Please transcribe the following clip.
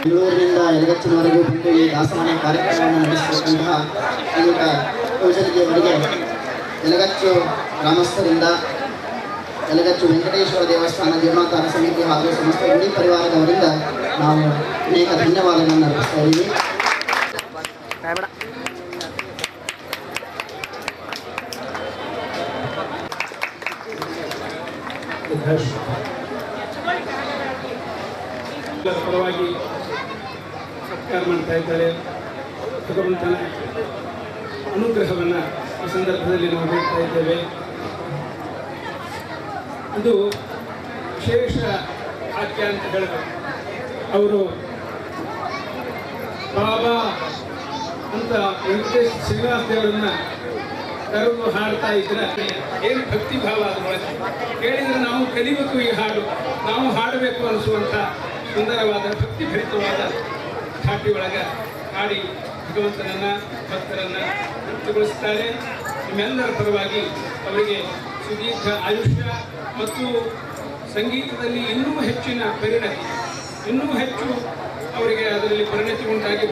ಬೆಂಗಳೂರಿನಿಂದ ಯಲಗಚ್ಚಿನವರೆಗೂ ಬಂದು ಈ ದಾಸವಾಣಿ ಕಾರ್ಯಕ್ರಮವನ್ನು ನಡೆಸಿರುವಂತಹ ಶ್ರೀಯುತ ಕೌಶಲ್ಯವರಿಗೆ ಯಲಗಚ್ಚು ಗ್ರಾಮಸ್ಥರಿಂದ ಯಲಗಚ್ಚು ವೆಂಕಟೇಶ್ವರ ದೇವಸ್ಥಾನ ಜೀರ್ಣೋದ್ಧಾರ ಸಮಿತಿ ಹಾಗೂ ಸಮಸ್ತ ಗುಡಿ ಪರಿವಾರದವರಿಂದ ನಾವು ಅನೇಕ ಧನ್ಯವಾದಗಳನ್ನು ಅರ್ಪಿಸ್ತಾ ಇದ್ದೀವಿ. ಪರವಾಗಿ ಸತ್ಕಾರ ಮಾಡ್ತಾ ಇದ್ದಾರೆ. ಭಗವಂತನ ಅನುಗ್ರಹವನ್ನು ಈ ಸಂದರ್ಭದಲ್ಲಿ ನಾವು ಹೇಳ್ತಾ ಇದ್ದೇವೆ. ಇದು ವಿಶೇಷ ವಾಕ್ಯ ಅಂತ ಹೇಳಬೇಕು. ಅವರು ಬಾಬಾ ಅಂತ ವೆಂಕಟೇಶ್ ಶ್ರೀನಿವಾಸ ದೇವರನ್ನ ಕರೆದು ಹಾಡ್ತಾ ಇದ್ರೆ ಏನು ಭಕ್ತಿ ಭಾವ ಅದರೊಳಗೆ ಕೇಳಿದರೆ ನಾವು ಕಲಿಬೇಕು. ಈ ಹಾಡು ನಾವು ಹಾಡಬೇಕು ಅನಿಸುವಂಥ ಸುಂದರವಾದ ಭಕ್ತಿ ಭರಿತವಾದ ಧಾಟಿ ಒಳಗೆ ಹಾಡಿ ಭಗವಂತನನ್ನ ಭಕ್ತರನ್ನ ತೃಪ್ತಿಗೊಳಿಸುತ್ತಾರೆ. ನಿಮ್ಮೆಲ್ಲರ ಪರವಾಗಿ ಅವರಿಗೆ ಸುದೀರ್ಘ ಆಯುಷ್ಯ ಮತ್ತು ಸಂಗೀತದಲ್ಲಿ ಇನ್ನೂ ಹೆಚ್ಚಿನ ಪರಿಣತಿ, ಇನ್ನೂ ಹೆಚ್ಚು ಅವರಿಗೆ ಅದರಲ್ಲಿ ಪರಿಣತಿ ಉಂಟಾಗಿ